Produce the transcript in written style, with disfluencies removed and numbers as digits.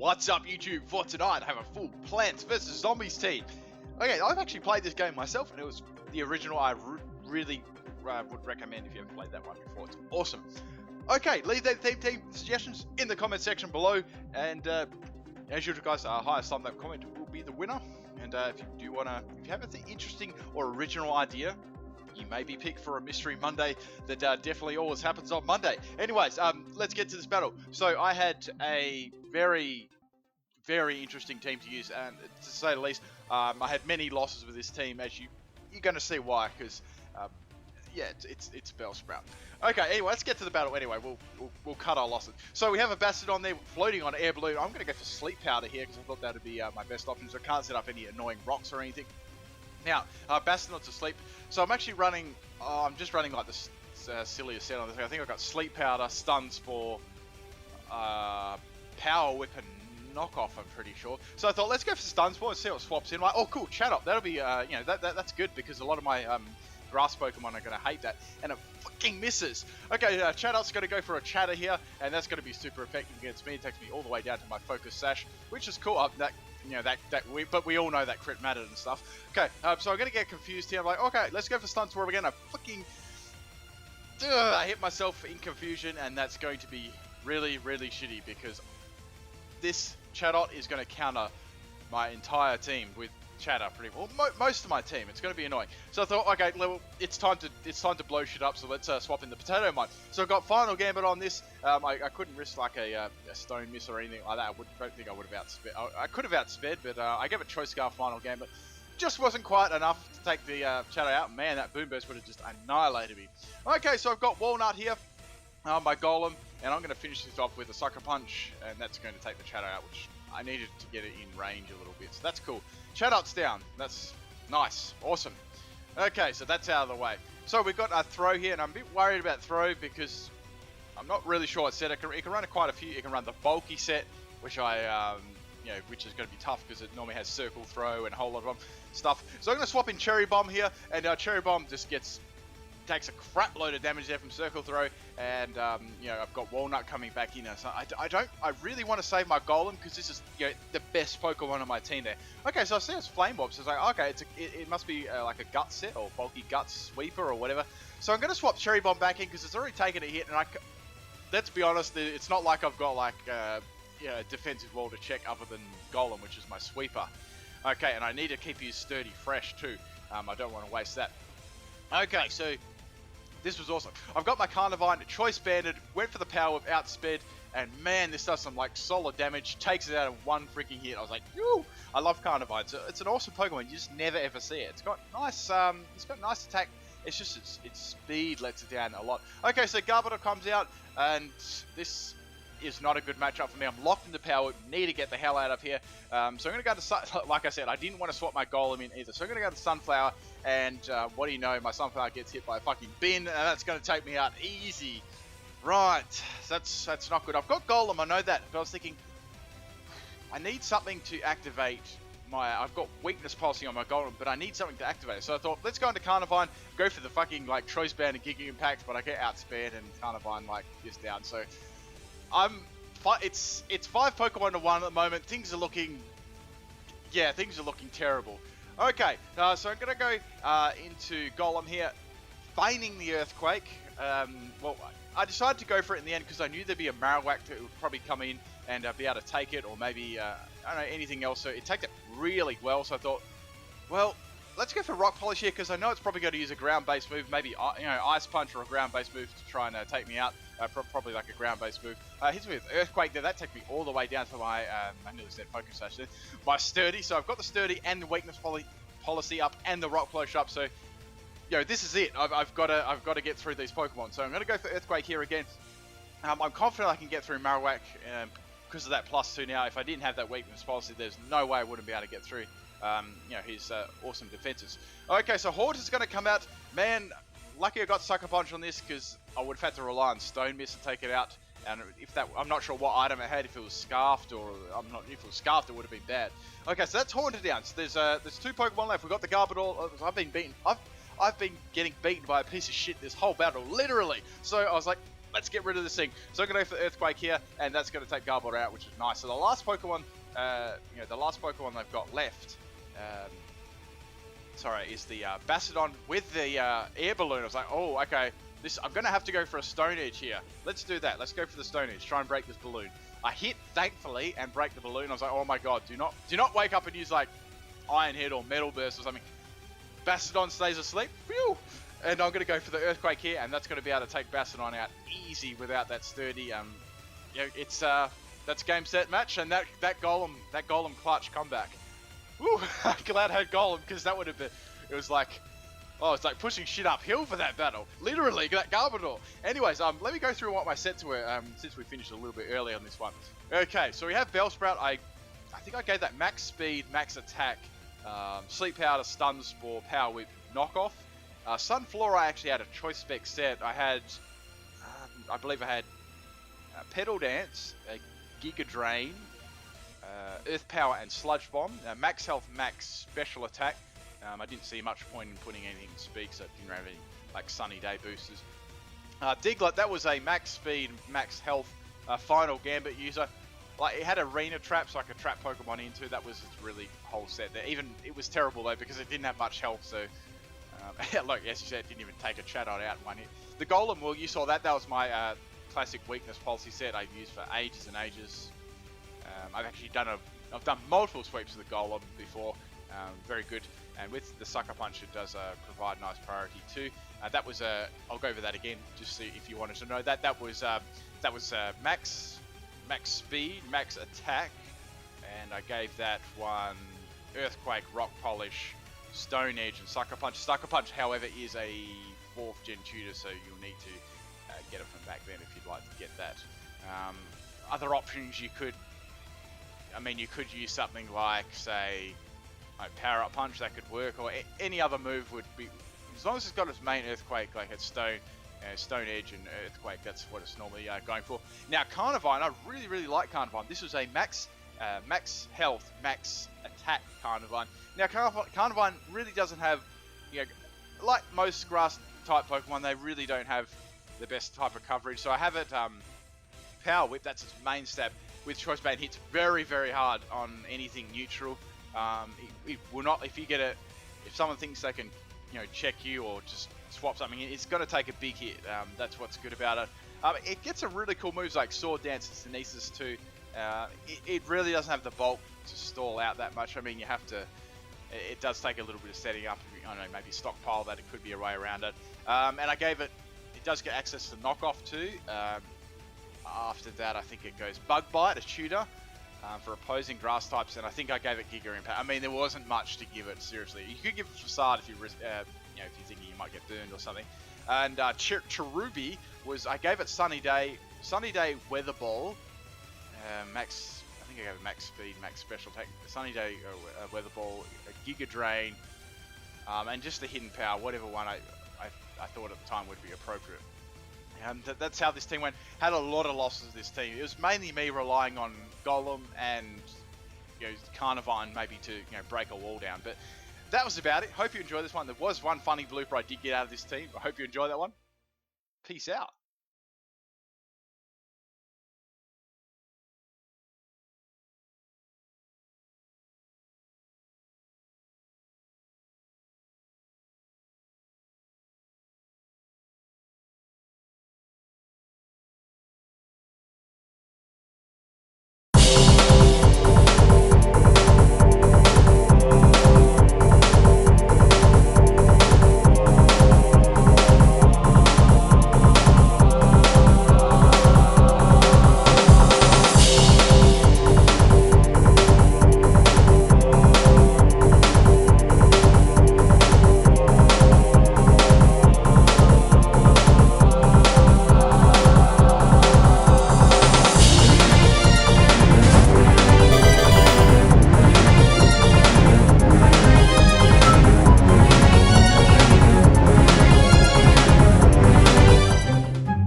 What's up YouTube? For tonight I have a full Plants vs Zombies team. Okay, I've actually played this game myself and it was the original. I really would recommend if you haven't played that one before. It's awesome. Okay, leave that team suggestions in the comment section below, and as usual guys, highest thumb up comment will be the winner. And if you do wanna, if you have anything interesting or original idea, you may be picked for a Mystery Monday that definitely always happens on Monday. Anyways, let's get to this battle. So I had a very interesting team to use, and to say the least, I had many losses with this team, as you're going to see why, because yeah, it's Bellsprout. Okay, anyway, let's get to the battle. Anyway, we'll cut our losses. So we have a Bastardon there floating on air balloon. I'm going to go for Sleep Powder here because I thought that would be my best option. So I can't set up any annoying rocks or anything. Now, Bastardon's asleep, so I'm actually running. I'm just running like the silliest set on this thing. I think I've got Sleep Powder, Stun Spore, Power Whip, and Knockoff, I'm pretty sure. So I thought, let's go for Stun Spore and see what swaps in. Like, oh, cool, Chatot. That'll be, you know, that's good because a lot of my grass Pokemon are going to hate that, and it fucking misses. Okay, Chatot's going to go for a Chatter here, and that's going to be super effective against me. It takes me all the way down to my Focus Sash, which is cool. You know, but we all know that crit mattered and stuff. Okay, so I'm going to get confused here. I'm like, okay, let's go for Stun Spore again. I fucking I hit myself in confusion, and that's going to be really shitty because this Chatot is going to counter my entire team with Chatter pretty well. Most of my team. It's going to be annoying. So I thought, okay, well, it's time to blow shit up. So let's swap in the Potato Mine. So I got Final Gambit on this. I couldn't risk like a Stone Miss or anything like that. Don't think I would have outsped. I could have outsped, but I gave a Choice Scarf Final Gambit. Just wasn't quite enough to take the Chatter out. Man, that Boom Burst would have just annihilated me. Okay, so I've got Walnut here. My Golem, and I'm going to finish this off with a Sucker Punch, and that's going to take the Chatter out, which I needed to get it in range a little bit, so that's cool. Chatot's down, that's nice, awesome. Okay, so that's out of the way. So we've got a Throw here, and I'm a bit worried about Throw because I'm not really sure what set it can run. Quite a few. It can run the bulky set, which you know, which is going to be tough because it normally has Circle Throw and a whole lot of stuff. So I'm going to swap in Cherry Bomb here, and Cherry Bomb just takes a crap load of damage there from Circle Throw, and you know, I've got Walnut coming back in. So I really want to save my Golem because this is, you know, the best Pokemon on my team there. Okay, so I see it's Flame Bob, so it's like, okay, it must be like a Gut set or bulky Gut Sweeper or whatever. So I'm going to swap Cherry Bomb back in because it's already taken a hit, and let's be honest, it's not like I've got like you know, a defensive wall to check other than Golem, which is my Sweeper. Okay, and I need to keep his Sturdy fresh too. I don't want to waste that. Okay, so this was awesome. I've got my Carnivine, Choice Banded, went for the Power Whip, outsped, and man, this does some like solid damage, takes it out in one freaking hit. I was like, yoo! I love Carnivine. So it's an awesome Pokemon. You just never ever see it. It's got nice attack. It's just its speed lets it down a lot. Okay, so Garbodor comes out, and this is not a good matchup for me. I'm locked into Power Whip, need to get the hell out of here. So I'm going to go to, like I said, I didn't want to swap my Golem in either. So I'm going to go to Sunflower, and what do you know, my Sunflower gets hit by a fucking bin, and that's going to take me out easy. Right, that's not good. I've got Golem, I know that, but I was thinking, I need something to activate I've got Weakness Pulsing on my Golem, but I need something to activate it. So I thought, let's go into Carnivine, go for the fucking like Choice Band and Giga Impact, but I get outspared and Carnivine like this down. So it's 5 Pokemon to 1 at the moment. Things are looking terrible. Okay, so I'm gonna go into Golem here, feigning the Earthquake. Well, I decided to go for it in the end because I knew there'd be a Marowak that would probably come in and be able to take it, or maybe I don't know, anything else. So it takes it really well. So I thought, well, let's go for Rock Polish here because I know it's probably going to use a ground-based move, maybe, you know, Ice Punch or a ground-based move to try and take me out. Probably like a ground-based move. Hits me with Earthquake there. That takes me all the way down to my, I nearly said Focus Sash there, my Sturdy. So I've got the Sturdy and the Weakness Policy up and the Rock Polish up. So, you know, this is it. I've got to get through these Pokemon. So I'm going to go for Earthquake here again. I'm confident I can get through Marowak because of that +2 now. If I didn't have that Weakness Policy, there's no way I wouldn't be able to get through you know, his awesome defenses. Okay, so Horde is going to come out. Man, lucky I got Sucker Punch on this because I would have had to rely on Stone Miss to take it out. And if that, I'm not sure what item it had. If it was Scarfed or if it was Scarfed, it would have been bad. Okay, so that's Haunted down. So there's 2 Pokemon left. We've got the Garbodor. I've been beaten. I've been getting beaten by a piece of shit this whole battle, literally. So I was like, let's get rid of this thing. So I'm going to go for Earthquake here, and that's going to take Garbodor out, which is nice. So the last Pokemon, the last Pokemon they've got left, is the Bastiodon with the air balloon. I was like, oh, okay, I'm going to have to go for a Stone Edge here. Let's do that. Let's go for the Stone Edge. Try and break this balloon. I hit, thankfully, and break the balloon. I was like, oh my god, do not wake up and use like Iron Head or Metal Burst or something. Bastiodon stays asleep. Phew! And I'm going to go for the Earthquake here, and that's going to be able to take Bastiodon out easy without that sturdy. It's that's game set match, and that Golem clutch comeback. Woo! I'm glad I had Golem, because that would have been. It was like, oh, it's like pushing shit uphill for that battle. Literally, that Garbodor. Anyways, let me go through what my sets were since we finished a little bit early on this one. Okay, so we have Bellsprout. I think I gave that max speed, max attack, sleep powder, stun spore, power whip, knockoff. Sunflora, I actually had a choice spec set. I had, I believe I had Pedal Dance, Giga Drain, Earth Power, and Sludge Bomb. Max health, max special attack. I didn't see much point in putting anything in speed, so it didn't have any like sunny day boosters. Diglett, that was a max speed, max health, final Gambit user. Like, it had arena trap, so I could trap Pokemon into. That was its really whole set there. Even it was terrible though because it didn't have much health. So, look, as you said, it didn't even take a Chatot out in one hit. The Golem, well, you saw that. That was my classic weakness policy set I've used for ages and ages. I've done multiple sweeps of the Golem before. Very good. And with the Sucker Punch, it does provide nice priority too. That was I'll go over that again, just so if you wanted to know that. That was max speed, max attack, and I gave that one Earthquake, Rock Polish, Stone Edge, and Sucker Punch. Sucker Punch, however, is a 4th gen tutor, so you'll need to get it from back then if you'd like to get that. Other options you could use something like, say, like Power Up Punch. That could work, or any other move would be, as long as it's got its main Earthquake, like it's Stone Edge and Earthquake. That's what it's normally going for. Now Carnivine, I really like Carnivine. This was a max health, max attack Carnivine. Now Carnivine really doesn't have, like most grass type Pokemon, they really don't have the best type of coverage. So I have it Power Whip. That's its main stab. With Choice Band, hits very hard on anything neutral. It will not, if someone thinks they can, check you or just swap something in, it's going to take a big hit. That's what's good about it. It gets some really cool moves like Sword Dance and Stanesis too. It really doesn't have the bulk to stall out that much. I mean, you have to, it does take a little bit of setting up. I don't know, maybe stockpile that. It could be a way around it. And I gave it does get access to knockoff too. After that, I think it goes Bug Bite, a tutor, for opposing grass types, and I think I gave it Giga Impact. I mean, there wasn't much to give it, seriously. You could give it Facade if you, if you're thinking you might get burned or something. And Cherubi was, I gave it Sunny Day Weather Ball, max. I think I gave it max speed, max special attack. Sunny Day Weather Ball, Giga Drain, and just the hidden power, whatever one I thought at the time would be appropriate. And that's how this team went. Had a lot of losses, this team. It was mainly me relying on Golem and Carnivine maybe to break a wall down. But that was about it. Hope you enjoyed this one. There was one funny blooper I did get out of this team. I hope you enjoyed that one. Peace out.